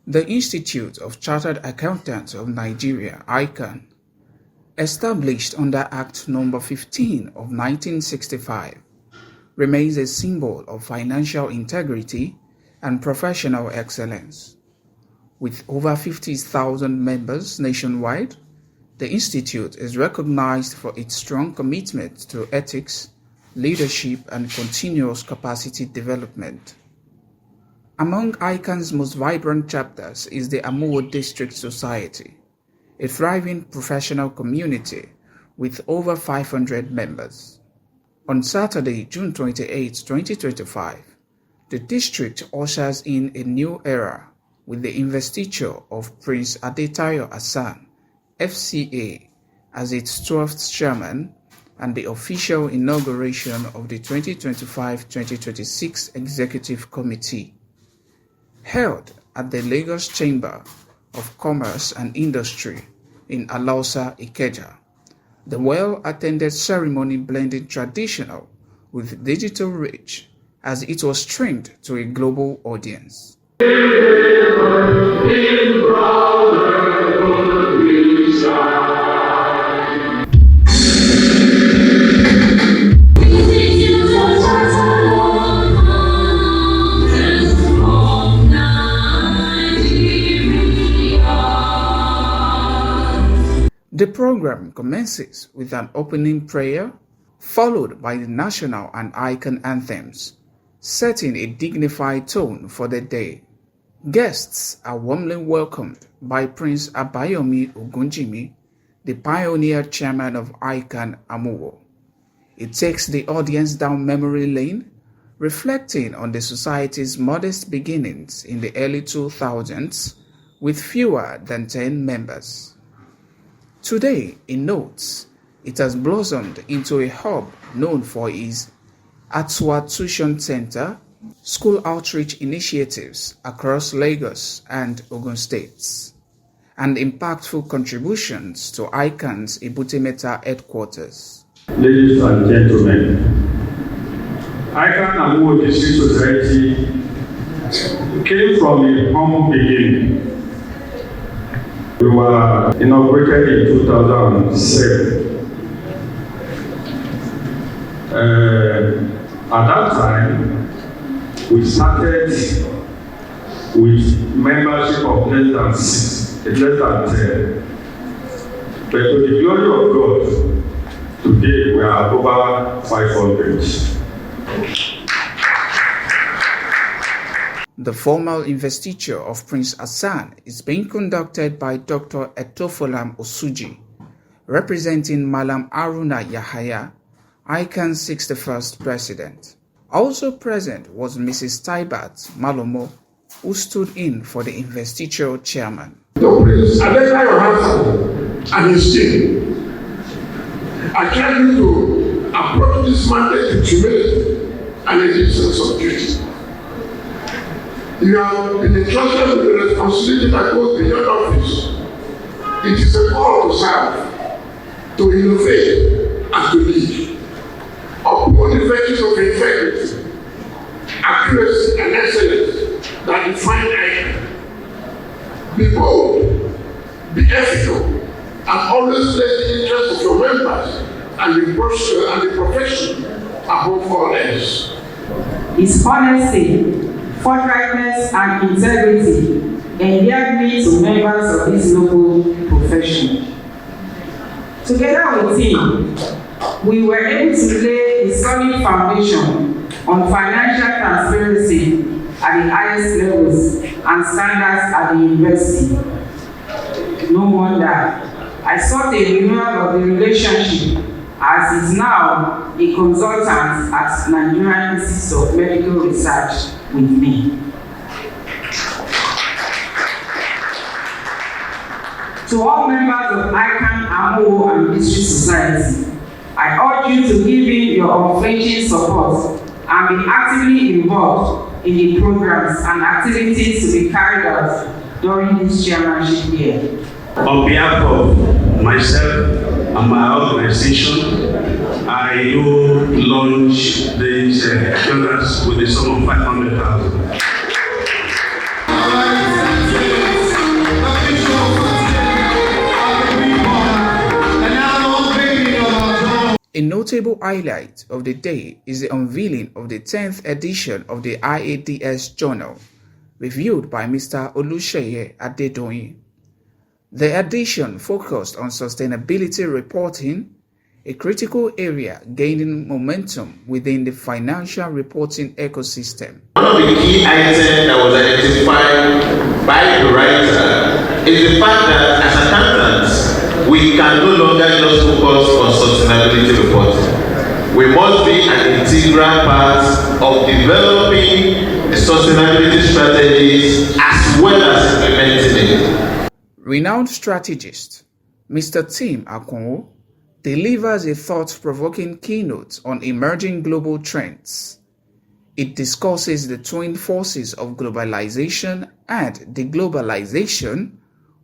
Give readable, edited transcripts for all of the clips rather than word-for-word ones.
The Institute of Chartered Accountants of Nigeria, ICAN, established under Act No. 15 of 1965, remains a symbol of financial integrity and professional excellence. With over 50,000 members nationwide, the Institute is recognized for its strong commitment to ethics, leadership, and continuous capacity development. Among ICAN's most vibrant chapters is the Amuwo District Society, a thriving professional community with over 500 members. On Saturday, June 28, 2025, the district ushers in a new era with the investiture of Prince Adetayo Hassan, FCA, as its 12th chairman and the official inauguration of the 2025-2026 Executive Committee. Held at the Lagos Chamber of Commerce and Industry in Alausa, Ikeja, the well-attended ceremony blended traditional with digital reach as it was streamed to a global audience. The program commences with an opening prayer, followed by the national and ICAN anthems, setting a dignified tone for the day. Guests are warmly welcomed by Prince Abayomi Ogunjimi, the pioneer chairman of ICAN Amuwo. It takes the audience down memory lane, reflecting on the society's modest beginnings in the early 2000s with fewer than 10 members. Today, it notes, it has blossomed into a hub known for its Atwa Tuition Center, school outreach initiatives across Lagos and Ogun states, and impactful contributions to ICAN's Ibutimeta headquarters. Ladies and gentlemen, ICAN Amuwo District Society came from a humble beginning. We were inaugurated in 2007. At that time, we started with membership of less than 10. But to the glory of God, today we are over 500. The formal investiture of Prince Hassan is being conducted by Dr. Etofolam Osuji, representing Malam Aruna Yahaya, ICAN's 61st president. Also present was Mrs. Taibat Malomo, who stood in for the investiture chairman. The Prince Adetayo Hassan and his team are trying to approach this mandate with humility and a deep sense of duty. You have been entrusted with the responsibility that goes beyond office. It is a call to serve, to innovate, and to lead. Upon the virtues of integrity, accuracy, and excellence that define ICAN. Be bold, be ethical, and always place the interests of your members and the profession above all else. His honesty, forthrightness, and integrity endeared me to members of this noble profession. Together with him, we were able to lay a solid foundation on financial transparency at the highest levels and standards at the university. No wonder I sought a renewal of the relationship, as is now a consultant at Nigerian Institute of Medical Research with me. To all members of ICAN, Amuwo, and District Society, I urge you to give in your unflinching support and be actively involved in the programs and activities to be carried out during this chairmanship year. On behalf of myself and my organization, I do launch these donors with a sum of 500,000. A notable highlight of the day is the unveiling of the 10th edition of the IADS Journal, reviewed by Mr. Oluseyi Adetayo. The edition focused on sustainability reporting, a critical area gaining momentum within the financial reporting ecosystem. One of the key items that was identified by the writer is the fact that as accountants, we can no longer just focus on sustainability reporting. We must be an integral part of developing the sustainability strategies as well as implementing it. Renowned strategist Mr. Tim Amuwo delivers a thought-provoking keynote on emerging global trends. It discusses the twin forces of globalization and deglobalization,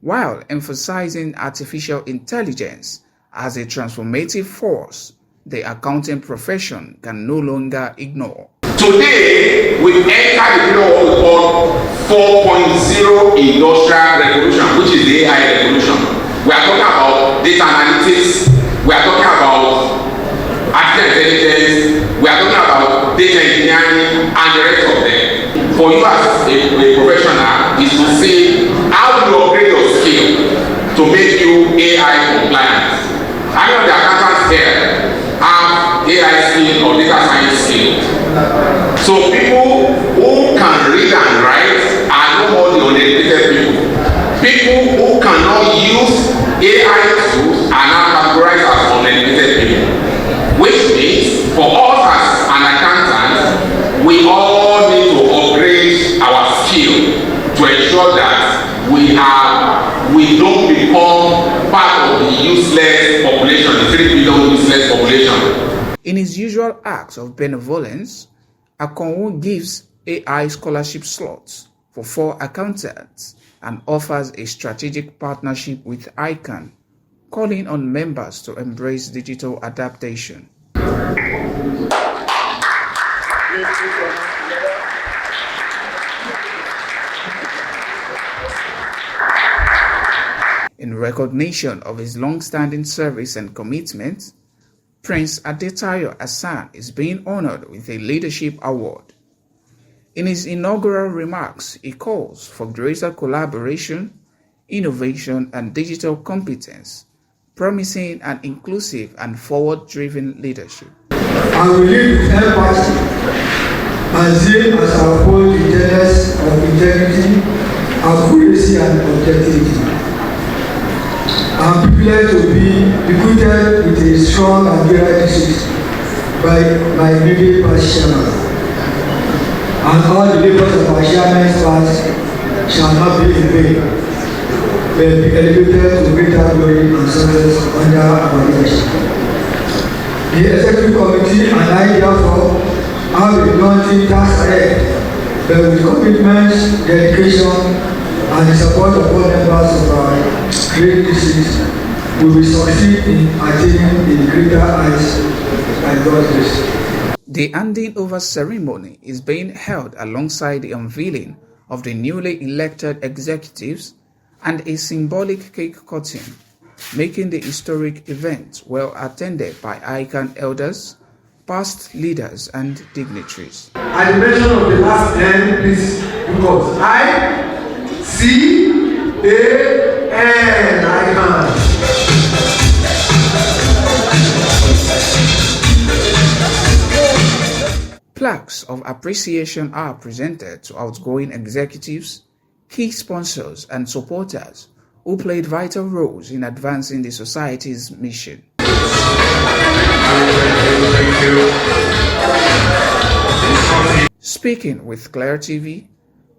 while emphasizing artificial intelligence as a transformative force the accounting profession can no longer ignore. Today, we enter the period of what we call 4.0 industrial revolution, which is the AI revolution. We are talking about data analytics, we are talking about artificial intelligence, we are talking about data engineering, and the rest of them. For you as a professional is to see how do you upgrade your skill to make you AI compliant. I know the accountants here have AI skill or data science skill. So people who can read and write are no more the uneducated people. People who cannot use AI tools are now categorized as uneducated people. Which means for us as an accountant, we all need to upgrade our skill to ensure that we don't become part of the useless population, the 3 billion useless population. In his usual acts of benevolence, Amuwo gives AI scholarship slots for 4 accountants and offers a strategic partnership with ICAN, calling on members to embrace digital adaptation. In recognition of his long-standing service and commitment, Prince Adetayo Hassan is being honored with a leadership award. In his inaugural remarks, he calls for greater collaboration, innovation, and digital competence, promising an inclusive and forward-driven leadership. I will lead with empathy and zeal as I uphold the tenets of integrity, accuracy, and objectivity. I am privileged to be recruited with a strong and loyal district by my immediate past chairman, and all the labors of our chairman's part shall not be in vain, but be elevated to greater glory and success under our leadership. The executive committee and I therefore have a daunting task ahead, but with commitment, dedication, and the support of all members of our great district, we will succeed in attaining the greater heights by God's grace. The handing over ceremony is being held alongside the unveiling of the newly elected executives and a symbolic cake cutting, making the historic event well attended by ICAN elders, past leaders, and dignitaries. At the mention of the last 10, please, because ICAN, ICAN. Plaques of appreciation are presented to outgoing executives, key sponsors, and supporters who played vital roles in advancing the society's mission. Speaking with Claire TV,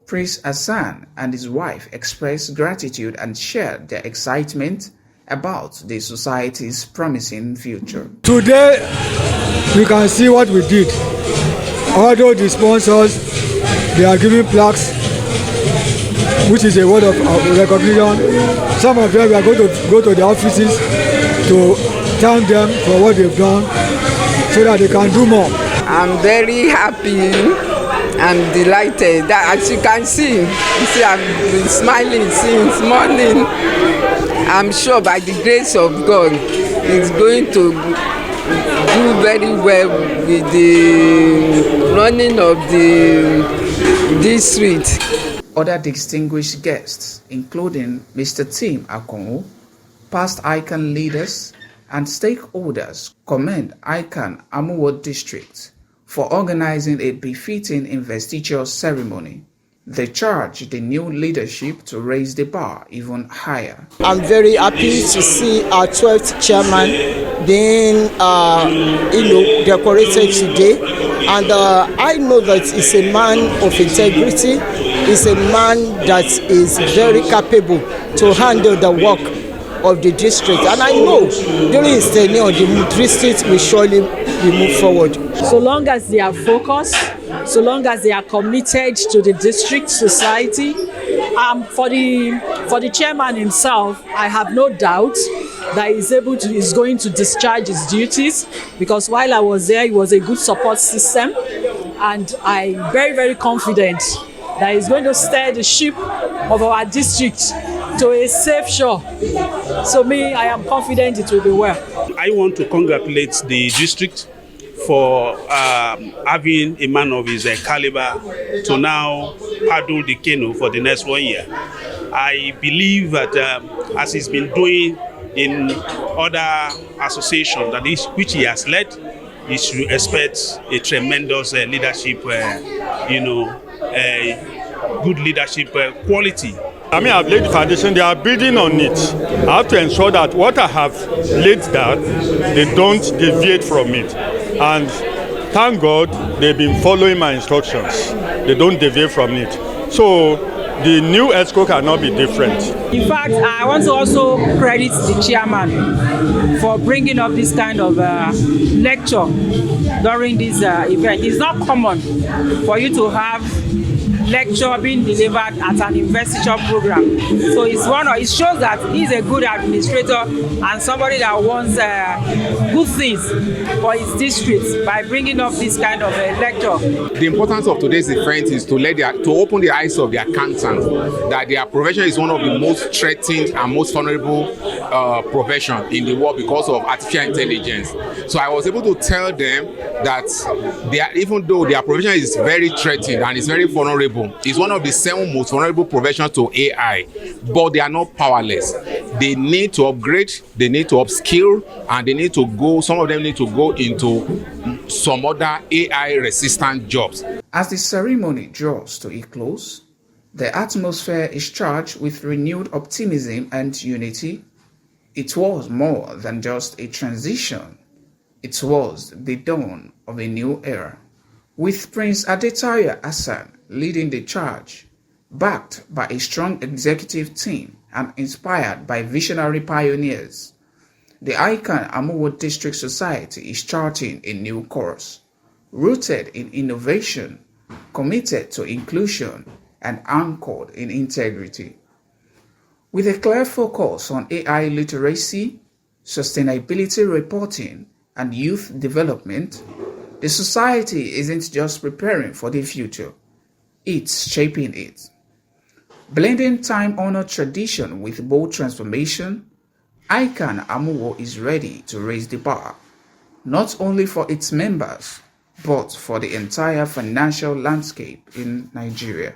Prince Hassan and his wife expressed gratitude and shared their excitement about the society's promising future. Today, we can see what we did. Although the sponsors, they are giving plaques, which is a word of recognition. Some of them we are going to go to the offices to thank them for what they've done so that they can do more. I'm very happy and delighted that, as you can see, I've been smiling since morning. I'm sure by the grace of God, it's going to do very well with the running of the district. Other distinguished guests, including Mr. Tim Amuwo, past ICAN leaders and stakeholders, commend ICAN Amuwo District for organizing a befitting investiture ceremony. They charge the new leadership to raise the bar even higher. I'm very happy to see our 12th chairman being decorated today. And I know that he's a man of integrity. He's a man that is very capable to handle the work of the district. And I know during his tenure, the district will surely move forward. So long as they are focused, so long as they are committed to the district society, for the chairman himself, I have no doubt that he's going to discharge his duties, because while I was there, it was a good support system, and I'm very, very confident that he's going to steer the ship of our district to a safe shore. So I am confident it will be well. I want to congratulate the district for having a man of his caliber to now paddle the canoe for the next 1 year. I believe that as he's been doing in other associations which he has led, he should expect a tremendous leadership, good leadership quality. I mean, I've laid the foundation, they are building on it. I have to ensure that what I have laid down, they don't deviate from it. And thank God, they've been following my instructions. They don't deviate from it. So the new ESCO cannot be different. In fact, I want to also credit the chairman for bringing up this kind of lecture during this event. It's not common for you to have lecture being delivered at an investiture program. So it shows that he's a good administrator and somebody that wants good things for his district by bringing up this kind of a lecture. The importance of today's event is to open the eyes of the accountants that their profession is one of the most threatened and most vulnerable profession in the world because of artificial intelligence. So I was able to tell them that even though their profession is very threatened and is very vulnerable, it's one of the 7 most vulnerable professions to AI, but they are not powerless. They need to upgrade, they need to upskill, and some of them need to go into some other AI-resistant jobs. As the ceremony draws to a close, the atmosphere is charged with renewed optimism and unity. It was more than just a transition. It was the dawn of a new era, with Prince Adetayo Hassan leading the charge, backed by a strong executive team and inspired by visionary pioneers. The ICAN Amuwo District Society is charting a new course, rooted in innovation, committed to inclusion, and anchored in integrity. With a clear focus on AI literacy, sustainability reporting, and youth development, the society isn't just preparing for the future, it's shaping it. Blending time-honored tradition with bold transformation, ICAN Amuwo is ready to raise the bar, not only for its members, but for the entire financial landscape in Nigeria.